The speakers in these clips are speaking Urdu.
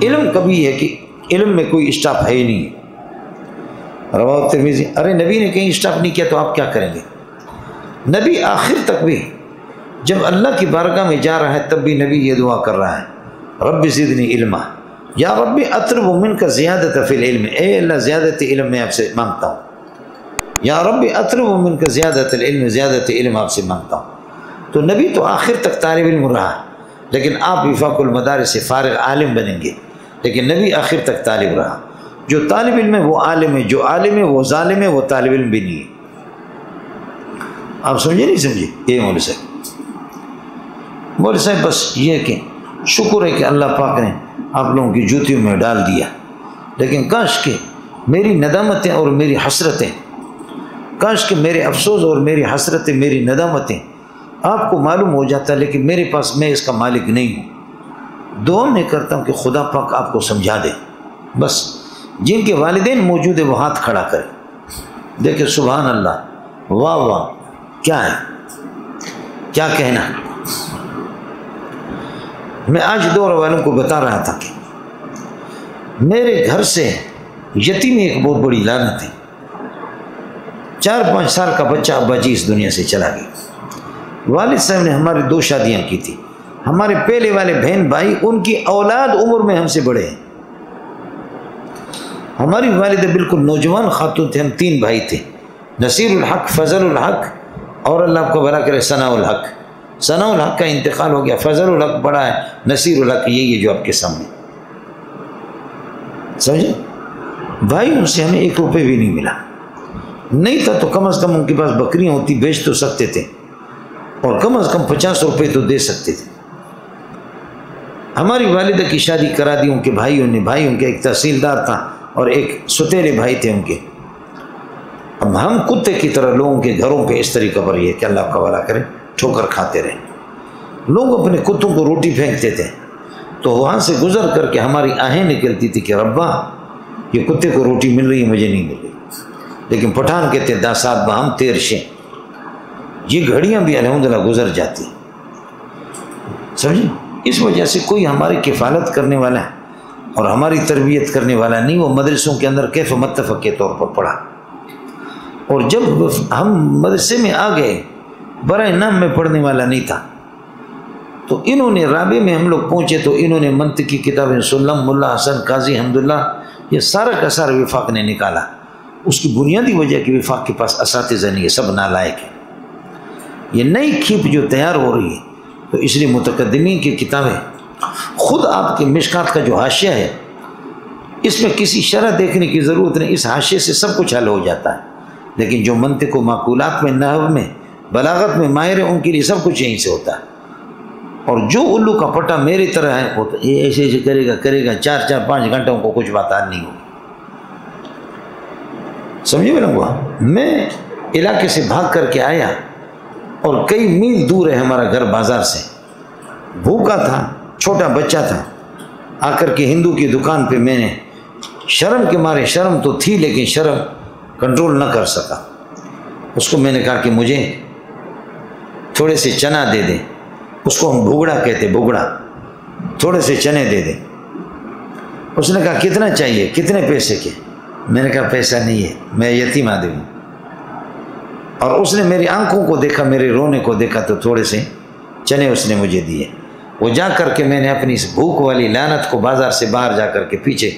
علم کبھی ہے کہ علم میں کوئی اسٹاپ ہے ہی نہیں. رواه ترمذی. ارے نبی نے کہیں اسٹاپ نہیں کیا تو آپ کیا کریں گے؟ نبی آخر تک بھی جب اللہ کی بارگاہ میں جا رہا ہے تب بھی نبی یہ دعا کر رہا ہے رب زدنی علما، یا رب اطلب منک زیادت فی العلم، اے اللہ زیادت علم میں آپ سے مانگتا ہوں. یا رب اطلب منک زیادت العلم، زیادت علم آپ سے مانگتا ہوں. تو نبی تو آخر تک طالب علم رہا، لیکن آپ وفاق المدارس سے فارغ عالم بنیں گے، لیکن نبی آخر تک طالب رہا. جو طالب علم ہے وہ عالم ہے، جو عالم ہے وہ ظالم ہے، وہ طالب علم بھی نہیں ہے. آپ سمجھے نہیں سمجھے؟ یہ مولوی صاحب بس یہ کہ شکر ہے کہ اللہ پاک نے آپ لوگوں کی جوتیوں میں ڈال دیا، لیکن کاش کہ میری ندامتیں اور میری حسرتیں، کاش کہ میرے افسوس اور میری حسرتیں، میری ندامتیں آپ کو معلوم ہو جاتا، لیکن میرے پاس میں اس کا مالک نہیں ہوں. دعا میں کرتا ہوں کہ خدا پاک آپ کو سمجھا دے. بس جن کے والدین موجود ہیں وہ ہاتھ کھڑا کریں. دیکھیں سبحان اللہ، واہ واہ، کیا ہے، کیا کہنا. میں آج دور والوں کو بتا رہا تھا کہ میرے گھر سے یتیمی ایک بہت بڑی لعنت ہے. 4-5 سال کا بچہ ابا جی اس دنیا سے چلا گیا. والد صاحب نے ہماری 2 شادیاں کی تھی. ہمارے پہلے والے بہن بھائی ان کی اولاد عمر میں ہم سے بڑے ہیں. ہماری والدہ بالکل نوجوان خاتون تھے. ہم 3 بھائی تھے، نصیر الحق، فضل الحق اور اللہ آپ کو بھلا کرے ثناء الحق. ثناء الحق کا انتقال ہو گیا، فضل الحق بڑا ہے، نصیر الحق یہی ہے جو آپ کے سامنے. سمجھے بھائی؟ ان سے ہمیں 1 روپے بھی نہیں ملا. نہیں تھا تو کم از کم ان کے پاس بکریاں ہوتی، بیچ تو سکتے تھے، اور کم از کم 50 روپے تو دے سکتے تھے. ہماری والدہ کی شادی کرا دی ان کے بھائیوں نے. بھائیوں کے ایک تحصیلدار تھا اور ایک ستیلے بھائی تھے ان کے. اب ہم کتے کی طرح لوگوں کے گھروں پہ اس طریقے پر یہ کہ اللہ کا والا کرے ٹھوکر کھاتے رہے. لوگ اپنے کتوں کو روٹی پھینکتے تھے تو وہاں سے گزر کر کے ہماری آہیں نکلتی تھی کہ ربا یہ کتے کو روٹی مل رہی ہے، مجھے نہیں مل رہی. لیکن پٹھان کہتے ہیں داسات بہم تیرشیں. یہ گھڑیاں بھی الحمدللہ گزر جاتی. سمجھیں؟ اس وجہ سے کوئی ہماری کفالت کرنے والا ہے اور ہماری تربیت کرنے والا نہیں. وہ مدرسوں کے اندر کیف متفق کے طور پر پڑھا، اور جب ہم مدرسے میں آ گئے برائے نام میں پڑھنے والا نہیں تھا. تو انہوں نے رابعے میں ہم لوگ پہنچے تو انہوں نے منطق کی کتابیں سلم، ملا حسن، قاضی حمداللہ، یہ سارا کا سارا وفاق نے نکالا. اس کی بنیادی وجہ کہ وفاق کے پاس اساتذہ نہیں ہے، سب نالائق ہیں. یہ نئی کھیپ جو تیار ہو رہی ہے تو اس لیے متقدمین کی کتابیں، خود آپ کے مشکات کا جو حاشیہ ہے اس میں کسی شرح دیکھنے کی ضرورت نہیں. اس حاشیے سے سب کچھ حل ہو جاتا ہے. لیکن جو منطق و معقولات میں، نحو میں، بلاغت میں ماہر ہیں ان کے لیے سب کچھ یہیں سے ہوتا ہے. اور جو الو کا پٹا میری طرح ہے وہ یہ ایسے ایسے کرے گا 4-5 گھنٹوں کو کچھ بات نہیں ہوگی. سمجھے میرا؟ میں علاقے سے بھاگ کر کے آیا اور کئی میل دور ہے ہمارا گھر بازار سے. بھوکا تھا، چھوٹا بچہ تھا. آ کر کے ہندو کی دکان پہ میں نے شرم کے مارے، شرم تو تھی لیکن شرم کنٹرول نہ کر سکا. اس کو میں نے کہا کہ مجھے تھوڑے سے چنا دے دیں. اس کو ہم بھگڑا کہتے، بھگڑا. تھوڑے سے چنے دے دیں. اس نے کہا کتنا چاہیے، کتنے پیسے کے؟ میں نے کہا پیسہ نہیں ہے، میں یتیم آدمی ہوں. اور اس نے میری آنکھوں کو دیکھا، میرے رونے کو دیکھا تو تھوڑے سے چنے اس نے مجھے دیے. وہ جا کر کے میں نے اپنی اس بھوک والی لعنت کو بازار سے باہر جا کر کے پیچھے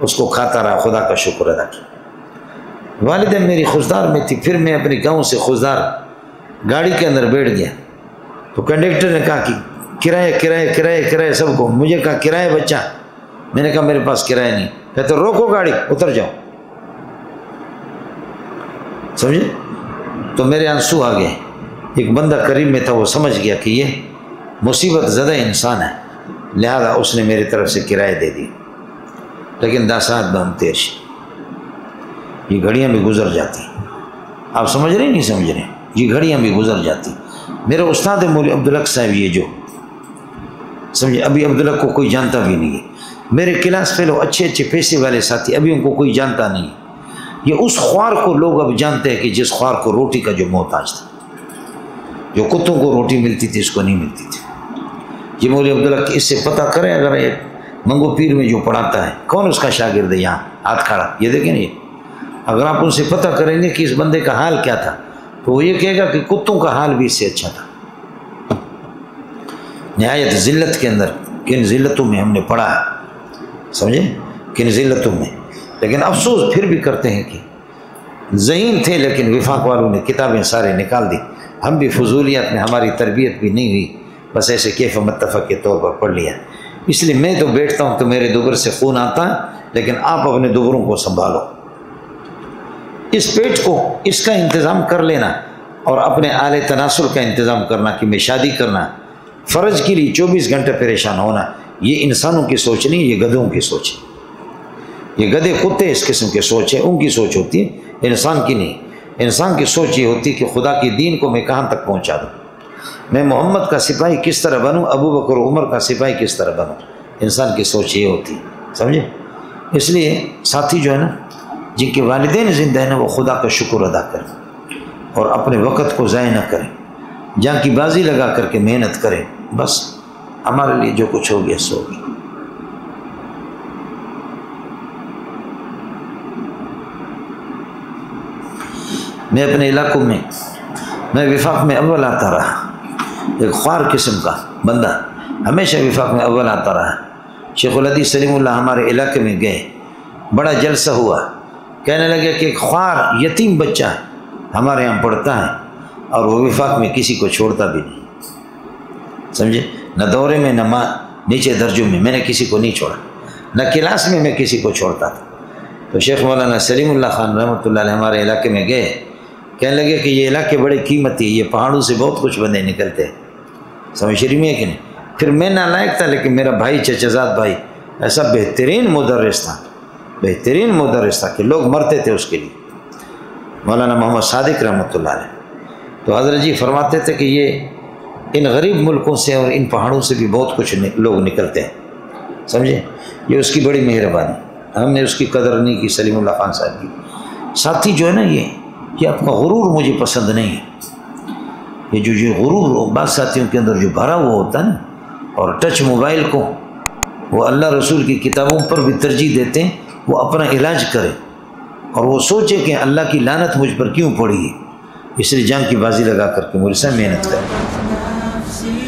اس کو کھاتا رہا، خدا کا شکر ادا کیا. والدہ میری خوشدار میں تھی. پھر میں اپنے گاؤں سے خوشدار گاڑی کے اندر بیٹھ گیا تو کنڈکٹر نے کہا کہ کرایہ کرایہ کرایہ کرایہ سب کو. مجھے کہا کرایہ بچہ. میں نے کہا میرے پاس کرایہ نہیں. کہتے روکو گاڑی، اتر جاؤ. سمجھے؟ تو میرے آنسو آ گئے. ایک بندہ قریب میں تھا، وہ سمجھ گیا کہ یہ مصیبت زدہ انسان ہے، لہذا اس نے میری طرف سے کرایہ دے دی. لیکن داسات بہم تیرش، یہ گھڑیاں بھی گزر جاتی. آپ سمجھ رہے نہیں سمجھ رہے؟ یہ گھڑیاں بھی گزر جاتی. میرے استاد مولوی عبدالحق صاحب، یہ جو سمجھے ابھی عبدالحق کو کوئی جانتا بھی نہیں ہے. میرے کلاس فیلو اچھے اچھے پیسے والے ساتھی، ابھی ان کو کوئی جانتا نہیں. یہ اس خوار کو لوگ اب جانتے ہیں کہ جس خوار کو روٹی کا جو محتاج تھا. جو کتوں کو روٹی ملتی تھی اس کو نہیں ملتی تھی. یہ مولوی عبدالحق اس سے پتہ کریں، اگر یہ منگو پیر میں جو پڑھاتا ہے، کون اس کا شاگرد ہے؟ یہاں ہاتھ کھڑا، یہ دیکھیں نہیں۔ اگر آپ ان سے پتہ کریں گے کہ اس بندے کا حال کیا تھا تو وہ یہ کہے گا کہ کتوں کا حال بھی اس سے اچھا تھا۔ نہایت ذلت کے اندر، کن ذلتوں میں ہم نے پڑھا ہے، سمجھے، کن ذلتوں میں، لیکن افسوس پھر بھی کرتے ہیں کہ ذہین تھے لیکن وفاق والوں نے کتابیں سارے نکال دی۔ ہم بھی فضولیات میں ہماری تربیت بھی نہیں ہوئی، بس ایسے کیف متفق کے طور پر پڑھ لیا۔ اس لیے میں تو بیٹھتا ہوں تو میرے دوبر سے خون آتا ہے، لیکن آپ اپنے دوبروں کو سنبھالو، اس پیٹ کو، اس کا انتظام کر لینا، اور اپنے آلے تناسل کا انتظام کرنا کہ میں شادی کرنا، فرض کے لیے 24 گھنٹے پریشان ہونا، یہ انسانوں کی سوچ نہیں، یہ گدھوں کی سوچ ہے۔ یہ گدھے کتے اس قسم کے سوچ ہے، ان کی سوچ ہوتی ہے، انسان کی نہیں۔ انسان کی سوچ یہ ہوتی ہے کہ خدا کی دین کو میں کہاں تک پہنچا دوں، میں محمد کا سپاہی کس طرح بنوں، ابو بکر عمر کا سپاہی کس طرح بنوں۔ انسان کی سوچ یہ ہوتی ہے، سمجھے۔ اس لیے ساتھی جو ہے نا، جن کے والدین زندہ ہیں نا، وہ خدا کا شکر ادا کریں اور اپنے وقت کو ضائع نہ کریں، جان کی بازی لگا کر کے محنت کریں، بس ہمارے لیے جو کچھ ہو گیا سو گیا۔ میں اپنے علاقوں میں وفاق میں اول آتا رہا، ایک خوار قسم کا بندہ ہمیشہ وفاق میں اول آتا رہا۔ شیخ الحدیث سلیم اللہ ہمارے علاقے میں گئے، بڑا جلسہ ہوا، کہنے لگے کہ ایک خوار یتیم بچہ ہمارے یہاں پڑھتا ہے اور وہ وفاق میں کسی کو چھوڑتا بھی نہیں، سمجھے، نہ دورے میں نہ نیچے درجوں میں، میں نے کسی کو نہیں چھوڑا، نہ کلاس میں میں کسی کو چھوڑتا تھا۔ تو شیخ مولانا سلیم اللہ خان رحمۃ اللہ علیہ ہمارے علاقے میں گئے، کہنے لگے کہ یہ علاقے بڑے قیمتی، یہ پہاڑوں سے بہت کچھ بندے نکلتے ہیں، سمجھ شریف میں ہے کہ نہیں۔ پھر میں نالائق تھا، لیکن میرا بھائی چچزاد بھائی ایسا بہترین مدرس تھا، بہترین مدرس تھا کہ لوگ مرتے تھے اس کے لیے، مولانا محمد صادق رحمۃ اللہ علیہ۔ تو حضرت جی فرماتے تھے کہ یہ ان غریب ملکوں سے اور ان پہاڑوں سے بھی بہت کچھ لوگ نکلتے ہیں، سمجھے، یہ اس کی بڑی مہربانی، ہم نے اس کی قدر نہیں کی، سلیم اللہ خان صاحب کی۔ ساتھی جو ہے نا، یہ آپ کا غرور مجھے پسند نہیں ہے، یہ جو غرور بعض ساتھیوں کے اندر جو بھرا ہوا ہوتا ہے نا، اور ٹچ موبائل کو وہ اللہ رسول کی کتابوں پر بھی ترجیح دیتے ہیں، وہ اپنا علاج کرے اور وہ سوچے کہ اللہ کی لعنت مجھ پر کیوں پڑی ہے، اس لیے جان کی بازی لگا کر کے مجھ سے محنت کرے۔